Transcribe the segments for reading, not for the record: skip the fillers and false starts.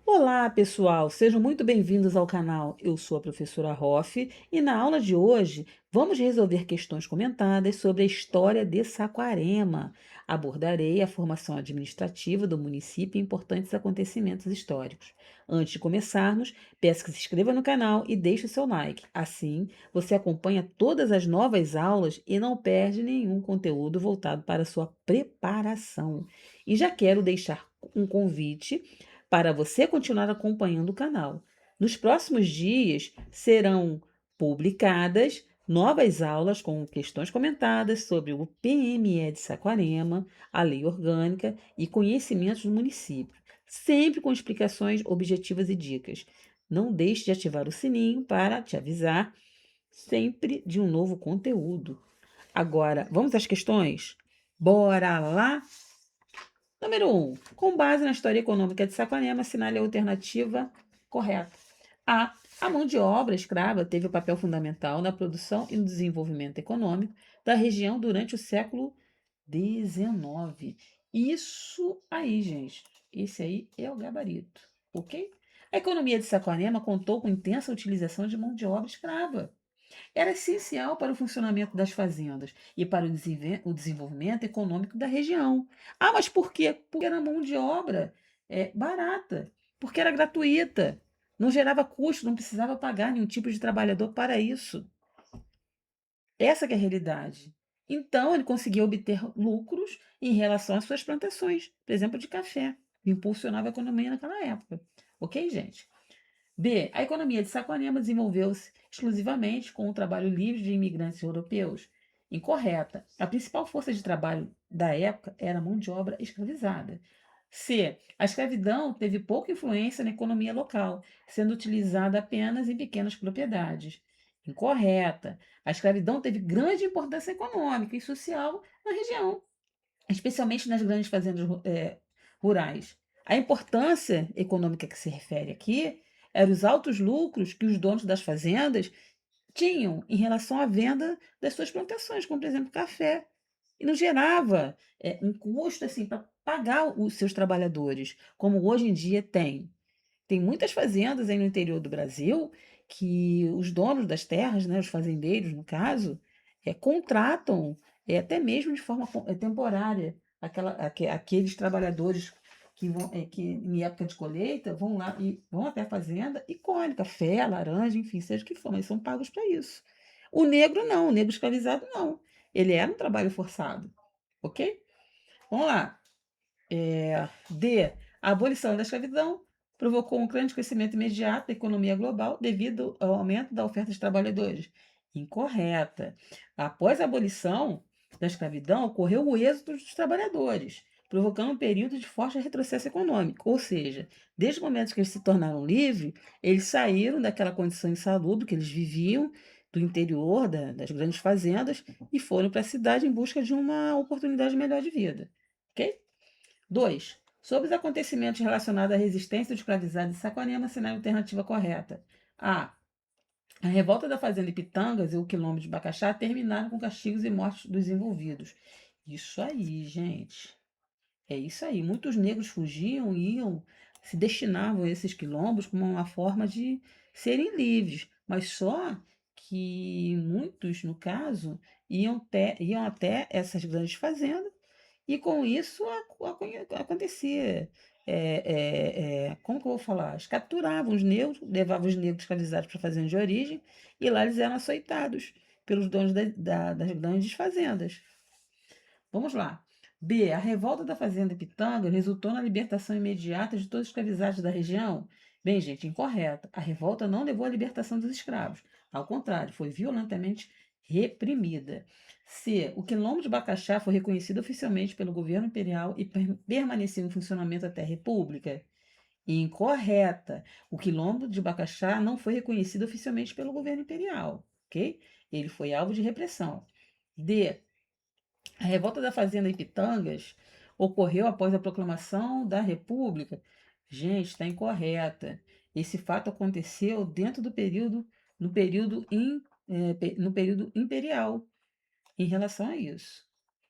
Olá, pessoal, sejam muito bem-vindos ao canal. Eu sou a professora Hoff e na aula de hoje vamos resolver questões comentadas sobre a história de Saquarema. Abordarei a formação administrativa do município e importantes acontecimentos históricos. Antes de começarmos, peço que se inscreva no canal e deixe o seu like. Assim, você acompanha todas as novas aulas e não perde nenhum conteúdo voltado para a sua preparação. E já quero deixar um convite para você continuar acompanhando o canal. Nos próximos dias serão publicadas novas aulas com questões comentadas sobre o PME de Saquarema, a lei orgânica e conhecimentos do município, sempre com explicações objetivas e dicas. Não deixe de ativar o sininho para te avisar sempre de um novo conteúdo. Agora, vamos às questões? Bora lá? Número 1. Com base na história econômica de Saquarema, assinale a alternativa correta. A. A mão de obra escrava teve um papel fundamental na produção e no desenvolvimento econômico da região durante o século XIX. Isso aí, gente. Esse aí é o gabarito, ok? A economia de Saquarema contou com intensa utilização de mão de obra escrava. Era essencial para o funcionamento das fazendas e para o desenvolvimento econômico da região. Ah, mas por quê? Porque era mão de obra barata, porque era gratuita, não gerava custo, não precisava pagar nenhum tipo de trabalhador para isso. Essa que é a realidade. Então, ele conseguia obter lucros em relação às suas plantações, por exemplo, de café, que impulsionava a economia naquela época. Ok, gente? B. A economia de Saquarema desenvolveu-se exclusivamente com o trabalho livre de imigrantes europeus. Incorreta. A principal força de trabalho da época era a mão de obra escravizada. C. A escravidão teve pouca influência na economia local, sendo utilizada apenas em pequenas propriedades. Incorreta. A escravidão teve grande importância econômica e social na região, especialmente nas grandes fazendas rurais. A importância econômica que se refere aqui eram os altos lucros que os donos das fazendas tinham em relação à venda das suas plantações, como por exemplo café. E não gerava um custo assim para pagar os seus trabalhadores, como hoje em dia tem. Tem muitas fazendas aí no interior do Brasil que os donos das terras, né, os fazendeiros, no caso, contratam, até mesmo de forma temporária, aqueles trabalhadores que em época de colheita vão lá e vão até a fazenda e colhem café, laranja, enfim, seja o que for, mas são pagos para isso. O negro não, o negro escravizado não. Ele era um trabalho forçado, ok? Vamos lá. D. A abolição da escravidão provocou um grande crescimento imediato da economia global devido ao aumento da oferta de trabalhadores. Incorreta. Após a abolição da escravidão, ocorreu o êxodo dos trabalhadores, provocando um período de forte retrocesso econômico. Ou seja, desde o momento que eles se tornaram livres, eles saíram daquela condição insalubre que eles viviam, do interior das grandes fazendas, e foram para a cidade em busca de uma oportunidade melhor de vida. Ok? 2. Sobre os acontecimentos relacionados à resistência dos escravizados de Saquarema, assinale a alternativa correta. A. A revolta da fazenda Ipitangas e o quilombo de Bacaxá terminaram com castigos e mortes dos envolvidos. Isso aí, gente. É isso aí. Muitos negros fugiam, iam, se destinavam a esses quilombos como uma forma de serem livres. Mas só que muitos, no caso, iam até essas grandes fazendas e com isso acontecia. Como que eu vou falar? Eles capturavam os negros, levavam os negros escravizados para a fazenda de origem e lá eles eram açoitados pelos donos das grandes fazendas. Vamos lá. B. A revolta da fazenda Pitanga resultou na libertação imediata de todos os escravizados da região? Bem, gente, incorreto. A revolta não levou à libertação dos escravos. Ao contrário, foi violentamente reprimida. C. O quilombo de Bacaxá foi reconhecido oficialmente pelo governo imperial e permaneceu em funcionamento até a República? Incorreta. O quilombo de Bacaxá não foi reconhecido oficialmente pelo governo imperial, ok? Ele foi alvo de repressão. D. A revolta da fazenda Ipitangas ocorreu após a proclamação da República. Gente, está incorreta. Esse fato aconteceu dentro do período, no período, no período imperial, em relação a isso.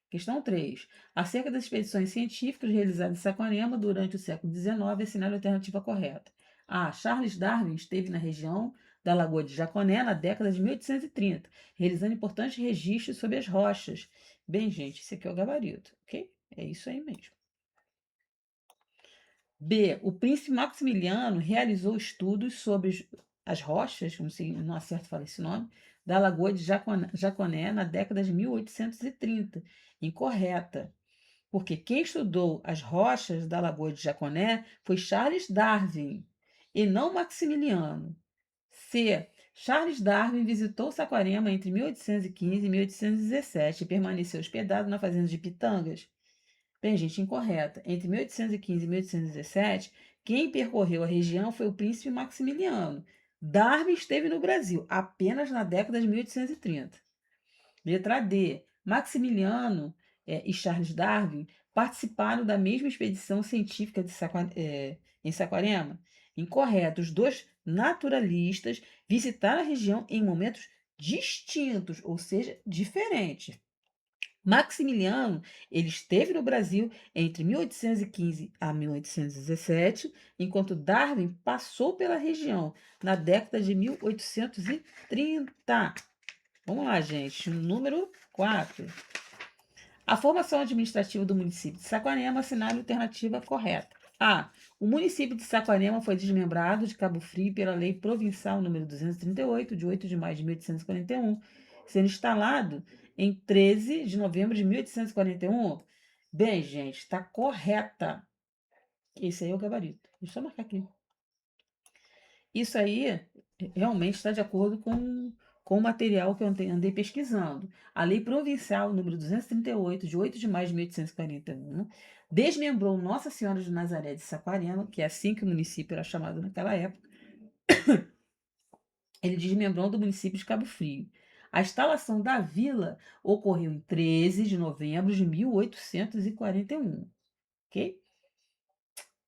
Questão 3. Acerca das expedições científicas realizadas em Saquarema durante o século XIX, assinale a alternativa correta. A. Charles Darwin esteve na região da Lagoa de Jaconé na década de 1830, realizando importantes registros sobre as rochas. Bem, gente, esse aqui é o gabarito, ok? É isso aí mesmo. B. O príncipe Maximiliano realizou estudos sobre as rochas, não sei, não acerto falar esse nome, da Lagoa de Jaconé na década de 1830. Incorreta, porque quem estudou as rochas da Lagoa de Jaconé foi Charles Darwin e não Maximiliano. C. Charles Darwin visitou Saquarema entre 1815 e 1817 e permaneceu hospedado na fazenda de Pitangas. Bem, gente, incorreta. Entre 1815 e 1817, quem percorreu a região foi o príncipe Maximiliano. Darwin esteve no Brasil apenas na década de 1830. Letra D. Maximiliano e Charles Darwin participaram da mesma expedição científica em Saquarema? Incorreto. Os dois naturalistas visitaram a região em momentos distintos, ou seja, diferentes. Maximiliano, ele esteve no Brasil entre 1815 a 1817, enquanto Darwin passou pela região na década de 1830. Vamos lá, gente. Número 4. A formação administrativa do município de Saquarema, assinale a alternativa correta. A. O município de Saquarema foi desmembrado de Cabo Frio pela Lei Provincial número 238, de 8 de maio de 1841, sendo instalado em 13 de novembro de 1841. Bem, gente, está correta. Esse aí é o gabarito. Deixa eu marcar aqui. Isso aí realmente está de acordo com o material que eu andei pesquisando. A Lei Provincial número 238, de 8 de maio de 1841, desmembrou Nossa Senhora de Nazaré de Saquarema, que é assim que o município era chamado naquela época. Ele desmembrou do município de Cabo Frio. A instalação da vila ocorreu em 13 de novembro de 1841, ok?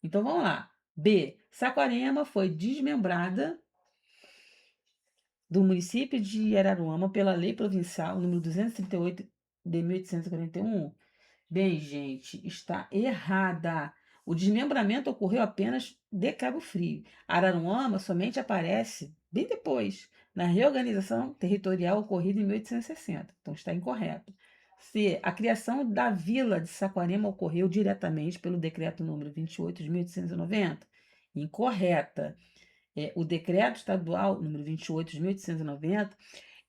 Então vamos lá. B. Saquarema foi desmembrada do município de Araruama pela Lei Provincial número 238 de 1841? Bem, gente, está errada. O desmembramento ocorreu apenas de Cabo Frio. Araruama somente aparece bem depois, na reorganização territorial ocorrida em 1860. Então está incorreto. C. A criação da vila de Saquarema ocorreu diretamente pelo decreto número 28 de 1890. Incorreta. O decreto estadual número 28 de 1890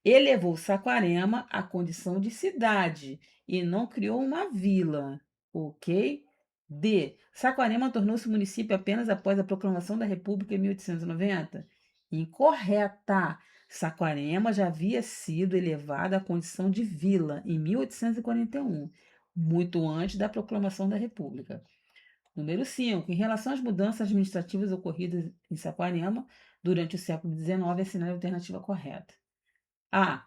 elevou Saquarema à condição de cidade e não criou uma vila, ok? D. Saquarema tornou-se município apenas após a proclamação da República em 1890? Incorreta. Saquarema já havia sido elevada à condição de vila em 1841, muito antes da proclamação da República. Número 5. Em relação às mudanças administrativas ocorridas em Saquarema durante o século XIX, assinale a alternativa correta. A.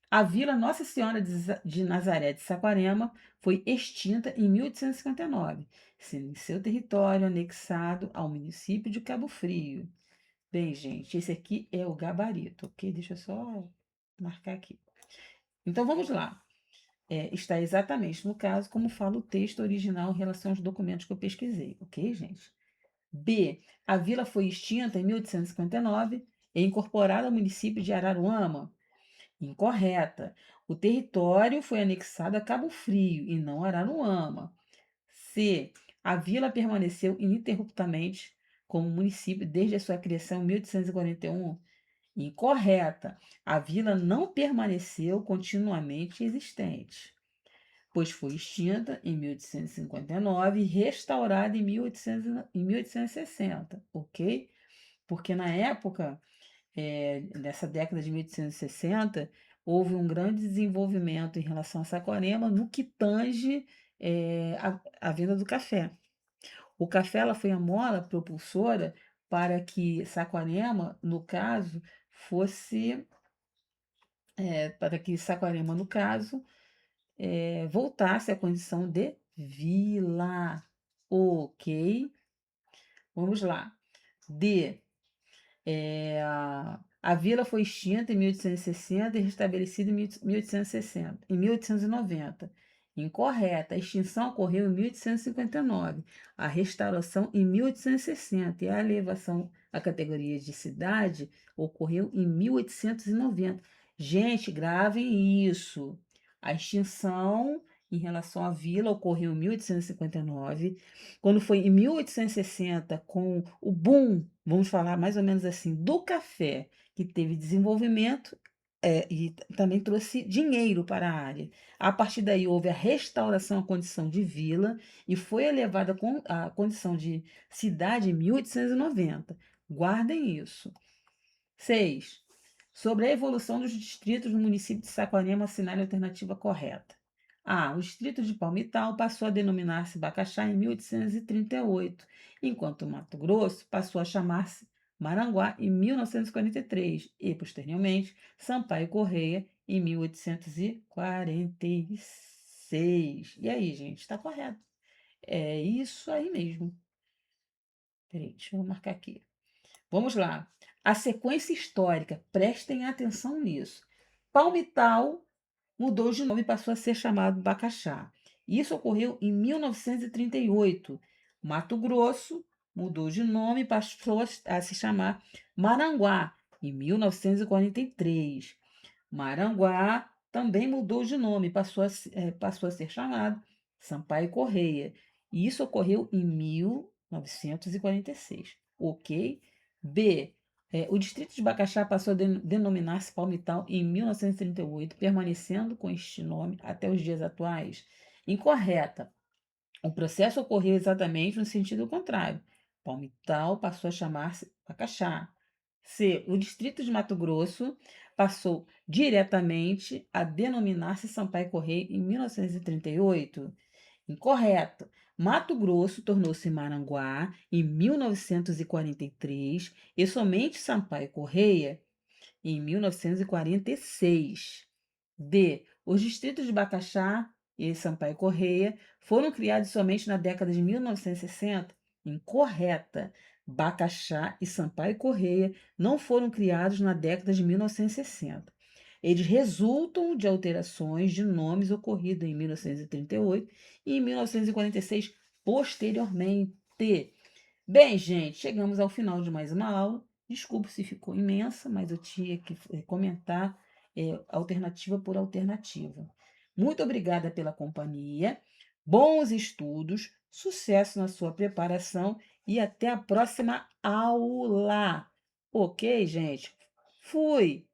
A Vila Nossa Senhora de Nazaré de Saquarema foi extinta em 1859, sendo em seu território anexado ao município de Cabo Frio. Bem, gente, esse aqui é o gabarito, ok? Deixa eu só marcar aqui. Então vamos lá. Está exatamente no caso como fala o texto original em relação aos documentos que eu pesquisei, ok, gente? B. A vila foi extinta em 1859 e incorporada ao município de Araruama. Incorreta. O território foi anexado a Cabo Frio e não Araruama. C. A vila permaneceu ininterruptamente como município desde a sua criação em 1841. Incorreta. A vila não permaneceu continuamente existente, pois foi extinta em 1859 e restaurada em 1860, ok? Porque na época, nessa década de 1860, houve um grande desenvolvimento em relação a Saquarema no que tange a venda do café. O café ela foi a mola propulsora para que Saquarema, no caso, fosse para que Saquarema, no caso, voltasse à condição de vila. Ok? Vamos lá. D. A vila foi extinta em 1860 e restabelecida em 1860, em 1890. Incorreta. A extinção ocorreu em 1859, a restauração em 1860 e a elevação à categoria de cidade ocorreu em 1890. Gente, gravem isso. A extinção em relação à vila ocorreu em 1859. Quando foi em 1860, com o boom, vamos falar mais ou menos assim, do café, que teve desenvolvimento, e também trouxe dinheiro para a área. A partir daí houve a restauração à condição de vila e foi elevada à condição de cidade em 1890. Guardem isso. 6. Sobre a evolução dos distritos no município de Saquarema, assinale a alternativa correta. A. O distrito de Palmital passou a denominar-se Bacaxá em 1838, enquanto Mato Grosso passou a chamar-se Maranguá em 1943 e, posteriormente, Sampaio Correia em 1846. E aí, gente, está correto. É isso aí mesmo. Peraí, deixa eu marcar aqui. Vamos lá. A sequência histórica, prestem atenção nisso. Palmital mudou de nome e passou a ser chamado Bacaxá. Isso ocorreu em 1938. Mato Grosso mudou de nome e passou a se chamar Maranguá em 1943. Maranguá também mudou de nome, passou a ser chamado Sampaio Correia. E isso ocorreu em 1946. Ok? B. O distrito de Bacaxá passou a denominar-se Palmital em 1938, permanecendo com este nome até os dias atuais. Incorreta. O processo ocorreu exatamente no sentido contrário. Palmital passou a chamar-se Bacaxá. C. O distrito de Mato Grosso passou diretamente a denominar-se Sampaio Correia em 1938. Incorreto. Mato Grosso tornou-se Maranguá em 1943 e somente Sampaio Correia em 1946. D. Os distritos de Bacaxá e Sampaio Correia foram criados somente na década de 1960? Incorreta. Bacaxá e Sampaio Correia não foram criados na década de 1960. Eles resultam de alterações de nomes ocorridas em 1938 e em 1946 posteriormente. Bem, gente, chegamos ao final de mais uma aula. Desculpe se ficou imensa, mas eu tinha que comentar alternativa por alternativa. Muito obrigada pela companhia, bons estudos, sucesso na sua preparação e até a próxima aula. Ok, gente? Fui!